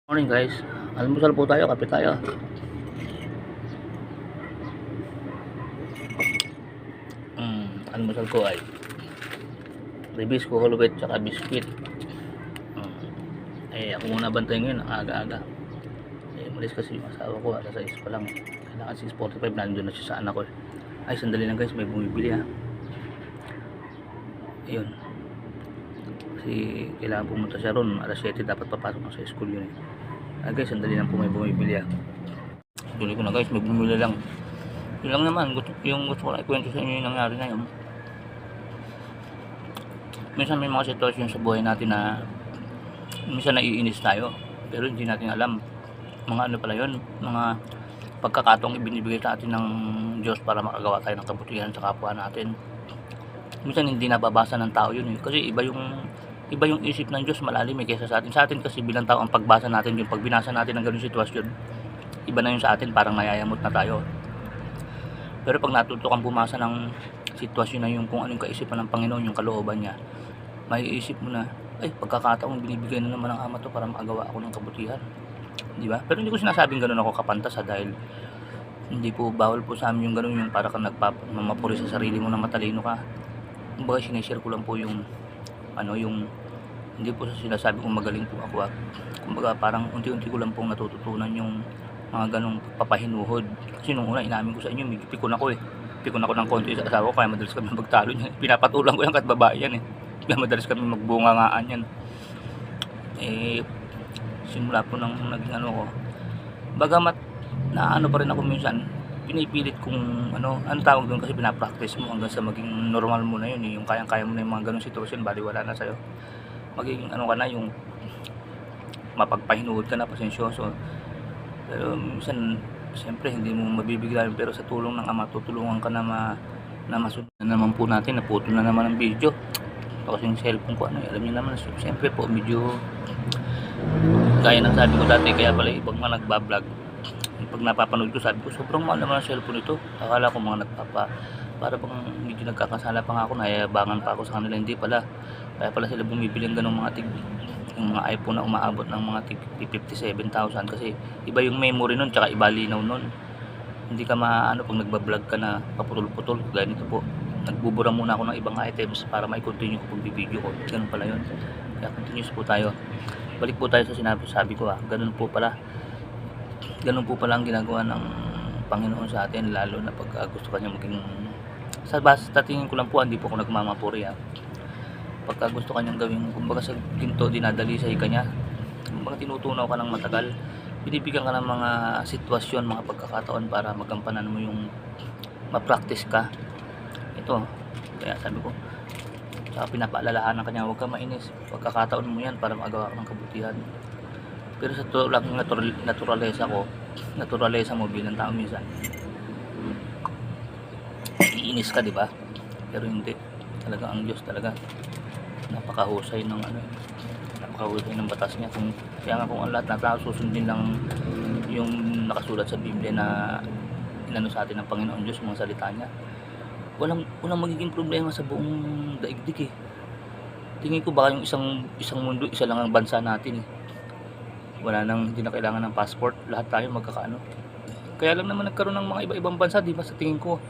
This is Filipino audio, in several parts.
Morning guys, almusal po tayo, kape tayo. Almusal ko ay ribis ko holubet tsaka biskwit. Ako muna bantay ngayon, aga-aga. Malis kasi yung asawa ko, alas 6 pa lang. Kailangan 6:45, nandun na siya sa anak ko. Ay, sandali lang guys, may bumibili ha. Ayun. Kasi kailangan pumunta siya ron, alas 7 dapat papasok na sa school yun guys, sandali lang po, may bumibili ha. Tuloy ko na guys, may bumili lang. Yun lang naman, yung gusto ko na ikwento sa inyo yung nangyari ngayon. Minsan may mga sitwasyon sa buhay natin na minsan naiinis tayo, pero hindi natin alam mga ano pala yun, mga pagkakataong ibinibigay sa atin ng Diyos para makagawa tayo ng kabutihan sa kapwa natin. Minsan hindi nababasa ng tao yun kasi iba yung isip ng Diyos, malalim kaysa sa atin. Sa atin kasi bilang tao, ang pagbasa natin yung pag binasa natin ng ganung sitwasyon, iba na yun sa atin, parang mayayamot na tayo. Pero pag natuto kang bumasa ng sitwasyon na yung kung anong kaisipan ng Panginoon, yung kalooban niya, maiisip mo na, ay, pagkakataong binibigay na naman ng Ama to para makagawa ako ng kabutihan, di ba? Pero hindi ko sinasabing ganun ako kapantasa, dahil hindi po, bawal po sa amin yung ganun, yung para kang nagpapamapuri sa sarili mo na matalino ka. Kumbaga sinishare ko lang po yung yung hindi po sa sinasabi kong magaling po ako kumbaga parang unti-unti ko lang pong natututunan yung mga ganong papahinuhod. Kasi nung una inamin ko sa inyo, may pikon ako pikon ako ng konti sa asawa ko, kaya madalas kami magtalo niyan. Pinapatulang ko yan kahit babae yan kaya madalas kami magbungangaan yan. Simula po nang naging ko, bagamat na pa rin ako minsan, pinipilit kung ano tawag doon, kasi pinapractice mo hanggang sa maging normal mo na yun yung kayang-kaya mo na yung mga ganong sitwasyon, baliwala na sa'yo, magiging ka na, yung mapagpahinuhod ka na, pasensyoso. Pero minsan siyempre hindi mo mabibigyan, pero sa tulong ng Ama tutulungan ka na masunod na naman po natin. Naputol na naman ang video kasi yung cellphone ko alam niyo naman, siyempre po medyo gaya ng sabi ko dati, kaya pala ibang mga nagbablog, pag napapanood ko, sabi ko sobrang mahal naman ang cellphone ito. Akala ko mga para bang medyo nagkakasala pa nga ako, nayayabangan pa ako sa kanila. Hindi pala, kaya pala sila bumibili ng ganung mga yung mga iPhone na umaabot ng mga 57,000, kasi iba yung memory nun, tsaka iba linaw nun. Hindi ka pag nagbablog ka na paputol-putol, gaya nito po, nagbubura muna ako ng ibang items para mai-continue ko pag-video ko. Ganun pala yun, kaya continuous po tayo. Balik po tayo sa sabi ko ganun po pala ang ginagawa ng Panginoon sa atin, lalo na pag gusto kanya maging, sa tingin ko lang po, hindi po ako nagmamapuri pagka gusto kanyang gawin, kumbaga sa ginto dinadali sa kanya, kumbaga tinutunaw ka ng matagal, binibigyan ka ng mga sitwasyon, mga pagkakataon para magampanan mo yung ma-practice ka. Ito, kaya sabi ko, saka pinapaalalahanan kanya, huwag ka mainis, pagkakataon mo yan para magawa ka ng kabutihan. Pero sa lang naturalesa mo bilang tao, minsan iinis ka, di ba? Pero hindi, talaga ang Diyos talaga napakahusay ng napakahusay ng batas niya. Kaya nga kung ang lahat na tao susundin lang yung nakasulat sa Biblia na inano sa atin ng Panginoon Diyos, mga salita niya, walang magiging problema sa buong daigdig Tingin ko baka yung isang mundo, isa lang ang bansa natin hindi na kailangan ng passport, lahat tayo magkakaano. Kaya lang naman nagkaroon ng mga iba-ibang bansa, di ba? Sa tingin ko,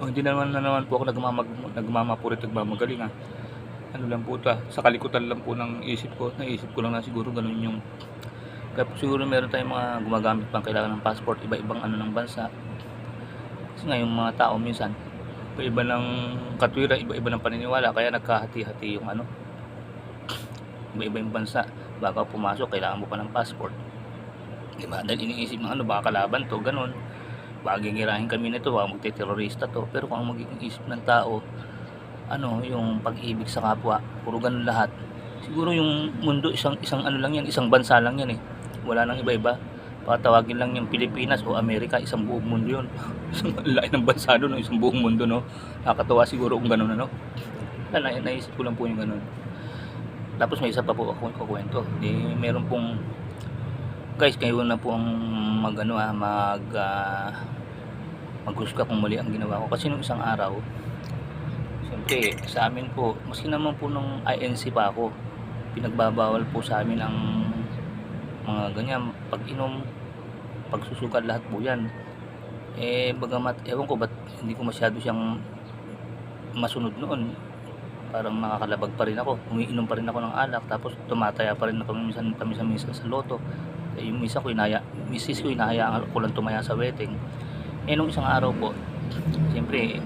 hindi naman po ako nagmamapurit, nagmamagaling lang po sa kalikutan lang po ng isip ko. Naisip ko lang na siguro ganun yung, kaya siguro meron tayong mga gumagamit pang kailangan ng passport, iba-ibang ng bansa. Kasi nga yung mga tao minsan, iba ng katwiran, iba ng paniniwala, kaya nagkahati-hati yung iba-iba yung bansa. Bago pumasok, kailangan mo pa ng passport, diba? Dahil iniisip ng baka kalaban to, ganun, baka gigirahin kami nito, baka magte-terorista to. Pero kung ang magiging isip ng tao, yung pag-ibig sa kapwa, puro ganun lahat, siguro yung mundo isang lang yan, isang bansa lang yan wala nang iba-iba. Patawagin lang yung Pilipinas o Amerika, isang buong mundo yun. Isang laki ng bansa doon, isang buong mundo, nakakatawa siguro kung ganun naisip ko lang po yung ganun. Tapos may isa pa po akong kukwento. Meron pong guys, kayo na po ang maghusga kung mali ang ginawa ko. Kasi nung isang araw, siyempre sa amin po, maski naman po nung INC pa ako, pinagbabawal po sa amin ang mga ganyan, pag-inom, pagsusugal, lahat po yan. Bagamat ewan ko ba't hindi ko masyado siyang masunod noon, parang nakakalabag pa rin ako, umiinom pa rin ako ng alak, tapos tumataya pa rin ako minsan paminsan sa loto. Yung misis ko hinahayaan ko lang tumaya sa wedding. Nung isang araw po, siyempre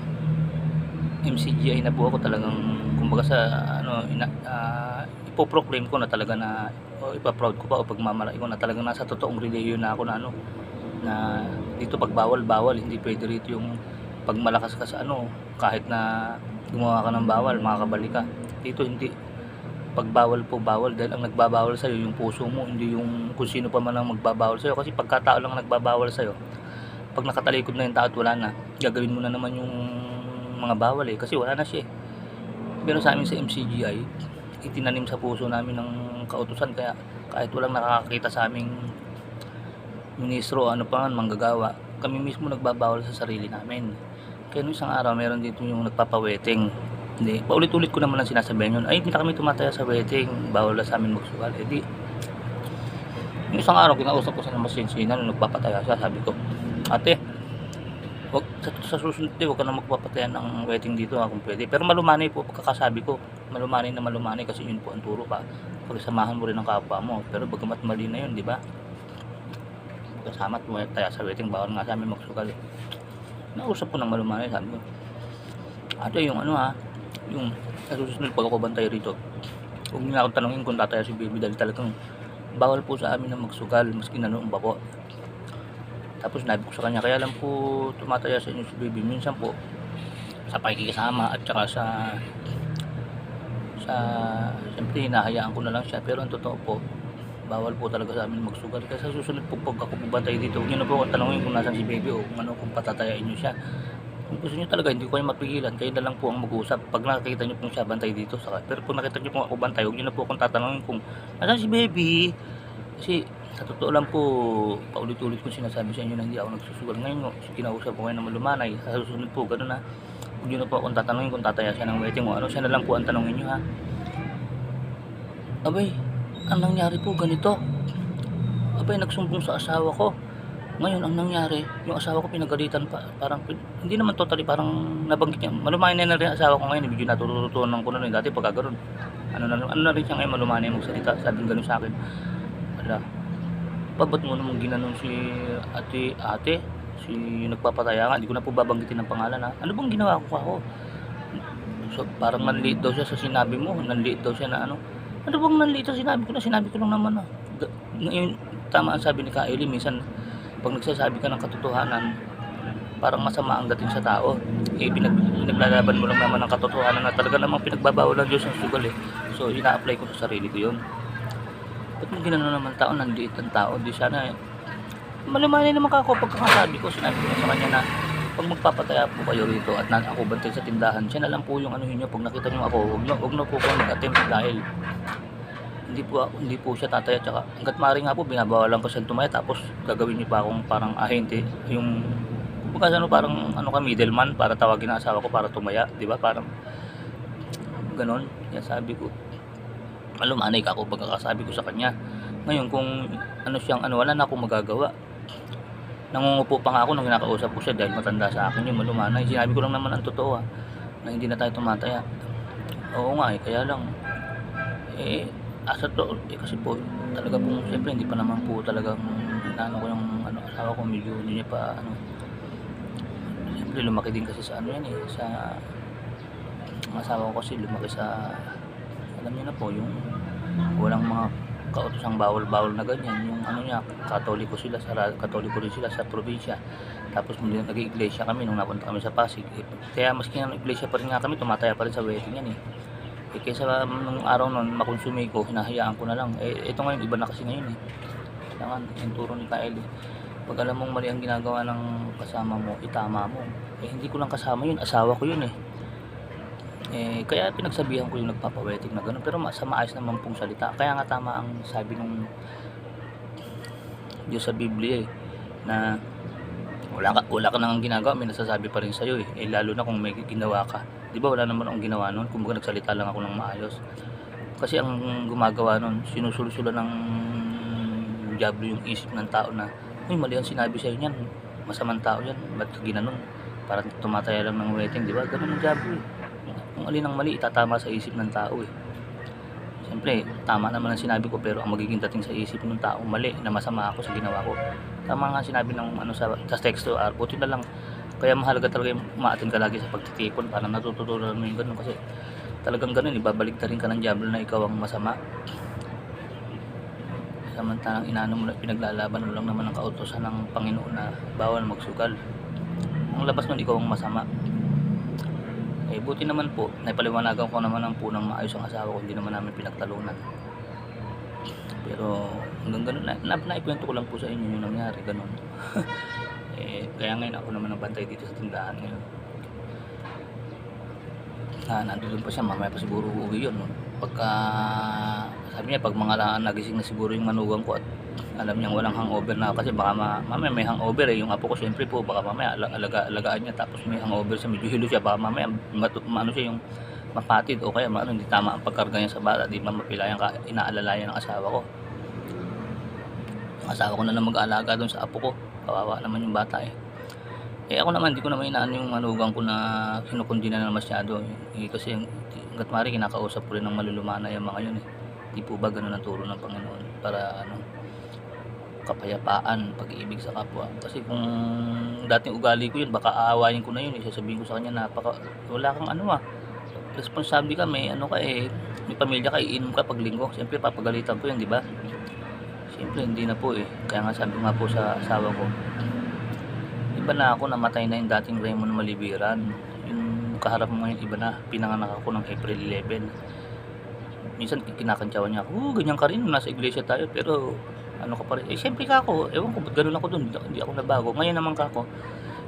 MCGI na po ako, talagang kumbaga sa ipoproclaim ko na talaga na, o ipaproud ko pa o pagmamalaki ko na talagang nasa totoong relihiyon na ako, na dito pag bawal, hindi pwede rito yung pag malakas ka sa kahit na gumawa ka ng bawal, makakabalik ka. Dito hindi, pag bawal po bawal, dahil ang nagbabawal sa'yo yung puso mo, hindi yung kung sino pa man ang magbabawal sa'yo. Kasi pagkatao lang ang nagbabawal sa'yo, pag nakatalikod na yung tao at wala na, gagawin mo na naman yung mga bawal kasi wala na siya Pero sa amin sa MCGI, itinanim sa puso namin ng kautusan, kaya kahit walang nakakakita sa aming ministro, pa man, manggagawa, kami mismo nagbabawal sa sarili namin. Kaya nung isang araw, meron dito yung nagpapaweting. Hindi, paulit-ulit ko naman lang sinasabihan yun, ay hindi na kami tumataya sa wedding, bawal na sa amin magsugal. Yung isang araw, kinausap ko sa masinsinan nung nagpapataya siya, sabi ko, ate, wag, sa susunod wag ka na magpapataya ng wedding dito kung pwede. Pero malumanay po pagkakasabi ko, malumanay kasi yun po ang turo pa. Pagsamahan mo rin ang kapwa mo. Pero bagamat mali na yun, di ba? Kasama at tumataya sa wedding, bawal nga sa amin magsugal. Nausap ko ng malumanay, sabi ko, ate, yung yung susunod pag ako bantay rito, huwag niyo na akong tanongin kung tataya si baby, dahil talagang bawal po sa amin na magsugal, maski nanoong pa po. Tapos nabi ko sa kanya, kaya lang po tumataya sa inyo si baby minsan po sa pakikisama at saka sa siyempre hinahayaan ko na lang siya, pero ang totoo po, bawal po talaga sa amin magsugal. Kaya sa susunod po pag ako bantay dito, huwag niyo na po akong tanongin kung nasan si baby o kung patatayain niyo siya. Kung gusto nyo talaga, hindi ko kayo mapigilan, kayo na lang po ang mag-uusap. Pag nakikita nyo pong siya bantay dito, pero kung nakita nyo pong ako bantay, huwag nyo na po akong tatanungin kung nasaan si baby. Kasi sa totoo lang po, paulit-ulit kong sinasabi sa inyo na hindi ako nagsusugal. Ngayon, kinausap ko ngayon na malumanay. Sa susunod po, gano'n na. Huwag nyo na po akong tatanungin kung tataya siya ng wedding o siya na lang po ang tanungin nyo, ha. Abay, ang nangyari po ganito. Abay, nagsumbong sa asawa ko. Ngayon, ang nangyari, yung asawa ko pinagalitan pa, parang, hindi naman totally, parang nabanggit niya. Malumanay na rin ang asawa ko ngayon, medyo natututunan ko na rin. Dati pagka gano'n, ano na rin siya ngayon, malumanay magsalita, sabing gano'n sa akin. Wala, ba't mo naman ginanon si ate, si nagpapataya nga, hindi ko na po babanggitin ng pangalan, ha. Ano bang ginawa ko ako? So, parang nanliit daw siya sa sinabi mo, nanliit daw siya na ano bang nanliit sa sinabi ko lang naman, ha. Ngayon, tama ang sabi ni Kylie, minsan, pag nagsasabi ka ng katotohanan, parang masama ang dating sa tao. Pinaglalaban mo lang naman ang katotohanan na talaga namang pinagbabawal ng Diyos ang sugal, So, ina-apply ko sa sarili ko yun. Ba't mo ginano naman tao, nanliit ang tao, di sana malumanay naman ako pagkakasabi ko. Sinabi ko sa kanya na pag magpapataya po kayo rito at ako bantay sa tindahan, siya na lang po yung niyo, pag nakita niyo ako, huwag na po kayo mag-attempt, dahil hindi po siya tataya, tsaka hanggat maaari nga po binabawalan ko siyang tumaya, tapos gagawin niyo pa akong parang ahente, yung parang ka middleman para tawagin ang asawa ko para tumaya, di ba, parang ganon. Kaya sabi ko, malumanay ka ako pagkakasabi ko sa kanya. Ngayon kung wala na akong magagawa. Nangungupo pa nga ako nung kinakausap ko siya, dahil matanda sa akin yun, malumanay. Sinabi ko lang naman ang totoo, na hindi na tayo tumataya. Oo nga, kaya lang asa to, kasi po talaga po, siyempre hindi pa naman po talagang inaano ko yung asawa ko, medyo hindi niya pa siyempre lumaki din kasi sa sa ang asawa ko, kasi lumaki sa, alam niyo na po, yung walang mga kautosang bawal na ganyan, yung niya, katoliko rin sila sa probinsya. Tapos nag-iglesia kami nung napunta kami sa Pasig, kaya maski ng iglesia pa rin nga kami, tumataya pa rin sa wedding yan kaysa nung araw nun makonsumi ko, hinahayaan ko na lang. Ito ngayon, iba na kasi ngayon kailangan yung turo ni Kylie, pag alam mong mali ang ginagawa ng kasama mo, itama mo. Hindi ko lang kasama yun, asawa ko yun kaya pinagsabihan ko yung nagpapawedding na gano'n, pero sa maayos naman pong salita. Kaya nga tama ang sabi nung Diyos sa Biblia na wala ka nang ginagawa, may nasasabi pa rin sa'yo lalo na kung may ginawa ka. Di ba, wala naman akong ginawa nun, kumbaga nagsalita lang ako ng maayos. Kasi ang gumagawa nun, sinusulsulan ng maging diablo yung isip ng tao na, uy, mali ang sinabi sa'yo niyan, masamang tao yan, ba't ka ginanon? Parang tumataya lang ng wedding, di ba? Ganun ang diablo eh. Kung alin ang mali, itatama sa isip ng tao eh. Siyempre, tama naman ang sinabi ko, pero ang magiging dating sa isip ng tao, mali, na masama ako sa ginawa ko. Tama nga sinabi ng sa texto, buti na lang. Kaya mahalaga talaga yung umaatin ka lagi sa pagtitipon para natututunan mo yung ganun, kasi talagang ganun, ibabalik na rin ka ng diablo na ikaw ang masama. Samantalang inaano mo na, pinaglalaban mo lang naman ang kautosan ng Panginoon na bawal magsugal. Ang labas nun, ikaw ang masama. Eh, buti naman po, naipaliwanagan ko naman ng punang maayos ang asawa ko, hindi naman namin pinagtalunan. Pero hanggang ganun, naikwento ko lang po sa inyo yung nangyari, ganun. Eh, kaya ngayon ako naman ang bantay dito sa tindahan ngayon. Nandun pa siya, mamaya pa siguro uuwi yun. No? Pagka, sabi niya, pag mga nagising na siguro yung manugang ko at alam niyang walang hangover na, kasi baka mamaya may hangover eh, yung apo ko syempre po, baka mamaya alagaan niya, tapos may hangover siya, medyo hilo siya, baka mamaya maano siya yung mapatid, o kaya hindi tama ang pagkarga niya sa bata, di ba mapilayan ka, inaalalayan ng asawa ko. Yung asawa ko na lang mag-aalaga doon sa apo ko, kawawa naman yung bata eh. Eh ako naman, di ko naman inaan yung manugang ko na kinukundi na masyado eh, kasi hanggat maaari kinakausap ko rin ng malulumana yung mga yun eh. Di po ba ganun ang turo ng Panginoon para kapayapaan, pag-ibig sa kapwa. Kasi kung dating ugali ko yun, baka aawayin ko na yun, sasabihin ko sa kanya, wala kang responsable ka, may may pamilya ka, iinom ka pag linggo. Siyempre papagalitan ko yun, di ba? Siyempre hindi na po eh. Kaya nga sabi nga po sa asawa ko, iba na ako, namatay na yung dating Raymond Malibiran. Yung kaharap mo ngayon, iba na. Pinanganak ako ng April 11. Minsan kinakantsawan niya ako, ganyan ka rin, nasa iglesia tayo, pero ka pa rin. Eh, siyempre ka ako, ewan ko, ba't ganun ako dun, hindi ako nabago. Ngayon naman ka ako,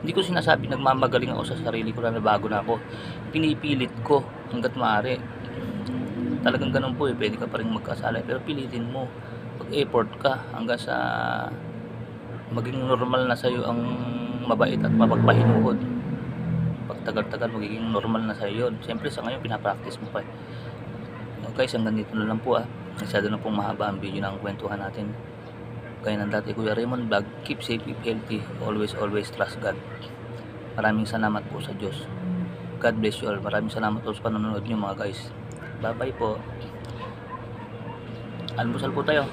hindi ko sinasabi nagmamagaling ako sa sarili ko na nabago na ako. Pinipilit ko hanggat maaari. Talagang ganun po eh, pwede ka pa rin magkasala, pero pilitin mo. Pag-effort ka hanggang sa maging normal na sa'yo ang mabait at mapagpahinuhod. Pag tagal-tagal, magiging normal na sa'yo yun. Siyempre sa ngayon, pinapractice mo pa eh. Guys, hanggang dito na lang po ah. Masyado na pong mahaba ang video ng kwentuhan natin. Gaya ng dati Kuya Raymond Vlog, keep safe, keep healthy, always trust God. Maraming salamat po sa Diyos. God bless you all. Maraming salamat po sa panonood nyo mga guys. Bye bye po. Almusal po tayo.